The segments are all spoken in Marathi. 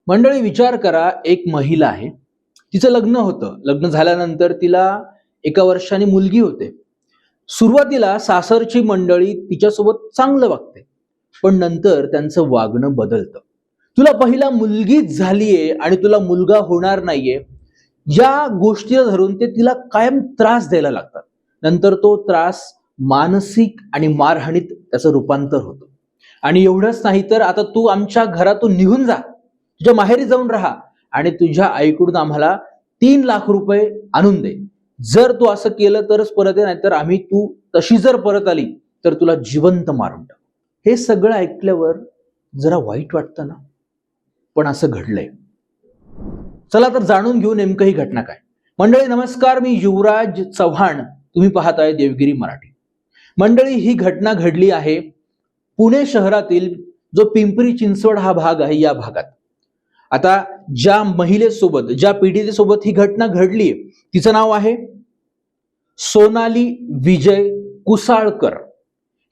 मंडळी विचार करा, एक महिला आहे. तिचं लग्न होतं. लग्न झाल्यानंतर तिला एका वर्षाने मुलगी होते. सुरुवातीला सासरची मंडळी तिच्यासोबत चांगलं वागते, पण नंतर त्यांचं वागणं बदलतं. तुला पहिला मुलगीच झालीये आणि तुला मुलगा होणार नाहीये, या गोष्टीला धरून ते तिला कायम त्रास द्यायला लागतात. नंतर तो त्रास मानसिक आणि मारहाणीत त्याचं रूपांतर होतं. आणि एवढंच नाही तर आता तू आमच्या घरातून निघून जा, तुझ्या माहेरी जाऊन राहा आणि तुझ्या आईकडून आम्हाला 3 लाख रुपये आणून दे. जर तू असं केलं तरच परत ये, नाहीतर आम्ही तू तशी जर परत आली तर तुला जिवंत मारून टाकू. हे सगळं ऐकल्यावर जरा वाईट वाटतं ना, पण असं घडलंय. चला तर जाणून घेऊ नेमकं ही घटना काय. मंडळी नमस्कार, मी युवराज चव्हाण, तुम्ही पाहताय देवगिरी मराठी. मंडळी ही घटना घडली आहे पुणे शहरातील जो पिंपरी चिंचवड हा भाग आहे या भागात. आता ज्या महिलेसोबत, ज्या पीडितेसोबत ही घटना घडली, तिचं नाव आहे सोनाली विजय कुसाळकर.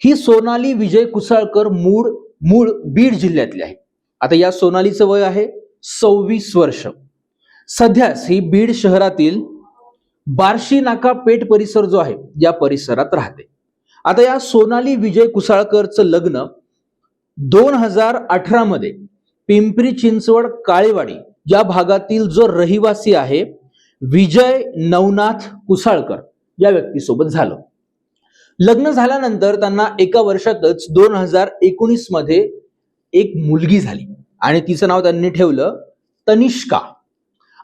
ही सोनाली विजय कुसाळकर मूळ बीड जिल्ह्यातली आहे. आता या सोनालीचं वय आहे 26 वर्ष. सध्याच ही बीड शहरातील बार्शी नाका पेठ परिसर जो आहे या परिसरात राहते. आता या सोनाली विजय कुसाळकरचं लग्न 2018 मध्ये पिंपरी चिंचवड काळेवाडी या भागातील जो रहिवासी आहे विजय नवनाथ कुसाळकर या व्यक्तीसोबत झालं. लग्न झाल्यानंतर त्यांना एका वर्षातच 2019 मध्ये एक मुलगी झाली आणि तिचं नाव त्यांनी ठेवलं तनिष्का.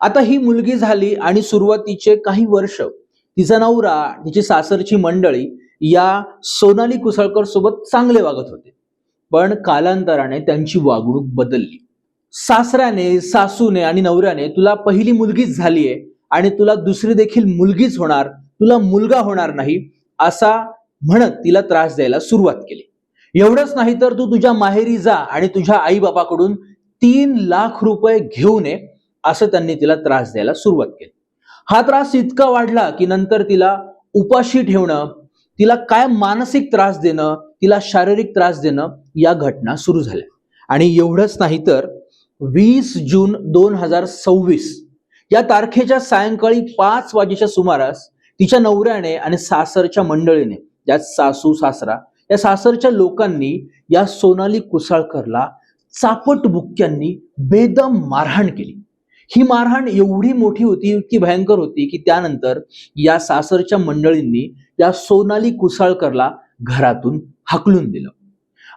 आता ही मुलगी झाली आणि सुरुवातीचे काही वर्ष तिचा नवरा, तिची सासरची मंडळी या सोनाली कुसाळकर सोबत चांगले वागत होते. पण कालांतराने त्यांची वागणूक बदलली. सासऱ्याने, सासूने आणि नवऱ्याने तुला पहिली मुलगीच झालीये आणि तुला दुसरी देखील मुलगीच होणार, तुला मुलगा होणार नाही असा म्हणत तिला त्रास द्यायला सुरुवात केली. एवढंच नाही तर तू तुझ्या माहेरी जा आणि तुझ्या आई बापाकडून 3 लाख रुपये घेऊन ये असं त्यांनी तिला त्रास द्यायला सुरुवात केली. हा त्रास इतका वाढला की नंतर तिला उपाशी ठेवणं, तिला काय मानसिक त्रास देणं, तिला शारीरिक त्रास देणं या घटना सुरू झाल्या. आणि एवढंच नाही तर 20 जून 2026 या तारखेच्या सायंकाळी 5 वाजेच्या सुमारास तिच्या नवऱ्याने आणि सासरच्या मंडळीने, यात सासू सासरा, या सासरच्या लोकांनी या सोनाली कुसाळकरला चापट बुक्क्यांनी बेदम मारहाण केली. ही मारहाण एवढी मोठी होती, इतकी भयंकर होती की त्यानंतर या सासरच्या मंडळींनी या सोनाली कुसाळकरला घरातून हाकलून दिलं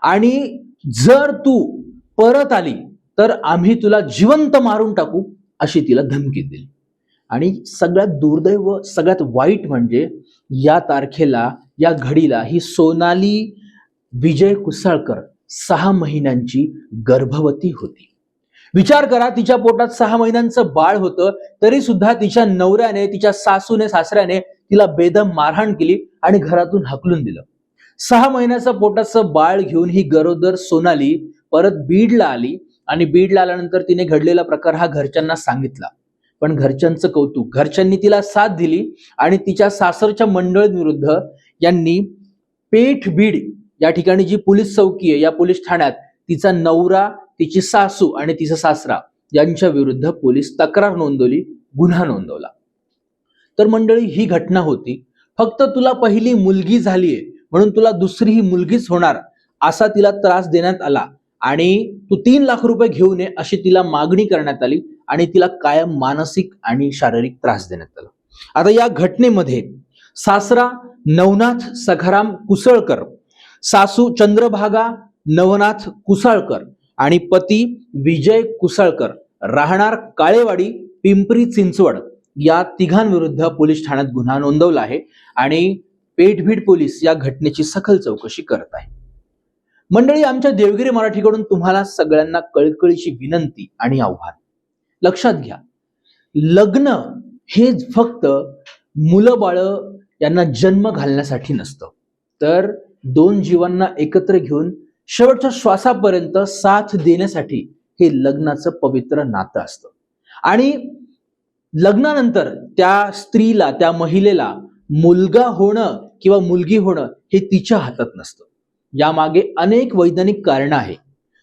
आणि जर तू परत आली तर आम्ही तुला जिवंत मारून टाकू अशी तिला धमकी दिली. आणि सगळ्यात दुर्दैव, सगळ्यात वाईट म्हणजे या तारखेला, या घडीला ही सोनाली विजय कुसाळकर 6 महिन्यांची गर्भवती होती. विचार करा, तिच्या पोटात 6 महिन्यांचं बाळ होतं, तरी सुद्धा तिच्या नवऱ्याने, तिच्या सासूने, सासऱ्याने तिला बेदम मारहाण केली आणि घरातून हाकलून दिलं. 6 महिन्याचं पोटाचं बाळ घेऊन ही गरोदर सोनाली परत बीडला आली आणि बीडला आल्यानंतर तिने घडलेला प्रकार हा घरच्यांना सांगितला. पण घरच्यांचं कौतुक, घरच्यांनी तिला साथ दिली आणि तिच्या सासरच्या मंडळींविरुद्ध यांनी पेठ बीड या ठिकाणी जी पोलीस चौकी आहे या पोलीस ठाण्यात तिचा नवरा, तिची सासू आणि तिचा सासरा यांच्या विरुद्ध पोलीस तक्रार नोंदवली, गुन्हा नोंदवला. तर मंडळी ही घटना होती. फक्त तुला पहिली मुलगी झालीये म्हणून तुला दुसरी ही मुलगीच होणार असा तिला त्रास देण्यात आला आणि तू 3 लाख रुपये घेऊन ये अशी तिला मागणी करण्यात आली आणि तिला कायम मानसिक आणि शारीरिक त्रास देण्यात आला. आता या घटनेमध्ये सासरा नवनाथ सखाराम कुसळकर, सासू चंद्रभागा नवनाथ कुसाळकर आणि पती विजय कुसाळकर, राहणार काळेवाडी पिंपरी चिंचवड, या तिघांविरुद्ध पोलीस ठाण्यात गुन्हा नोंदवला आहे आणि पेठभीड पोलीस या घटनेची सखोल चौकशी करत आहे. मंडळी, आमच्या देवगिरी मराठीकडून तुम्हाला सगळ्यांना कळकळीची विनंती आणि आव्हान. लक्षात घ्या, लग्न हे फक्त मुलं बाळ यांना जन्म घालण्यासाठी नसतं, तर 2 जीवांना एकत्र घेऊन शेवटच्या श्वासापर्यंत साथ देण्यासाठी हे लग्नाचं पवित्र नातं असतं. आणि लग्नानंतर त्या स्त्रीला, त्या महिलेला मुलगा होणं किंवा मुलगी होणं हे तिच्या हातात नसतं. यामागे अनेक वैज्ञानिक कारणं आहेत.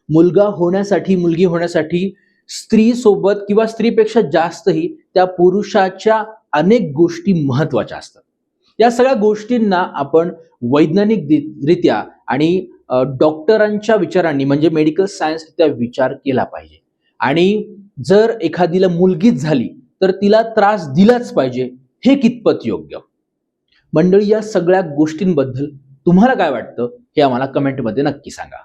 मुलगा होण्यासाठी, मुलगी होण्यासाठी स्त्रीसोबत किंवा स्त्रीपेक्षा जास्तही त्या पुरुषाच्या अनेक गोष्टी महत्वाच्या असतात. या सगळ्या गोष्टींना आपण वैज्ञानिक रित्या आणि डॉक्टरांच्या विचारांनी म्हणजे मेडिकल सायन्स रित्या विचार केला पाहिजे. आणि जर एखादीला मुलगीच झाली तर तिला त्रास दिलाच पाहिजे, हे कितपत योग्य? मंडळी, या सगळ्या गोष्टींबद्दल तुम्हाला काय वाटतं हे आम्हाला कमेंटमध्ये नक्की सांगा.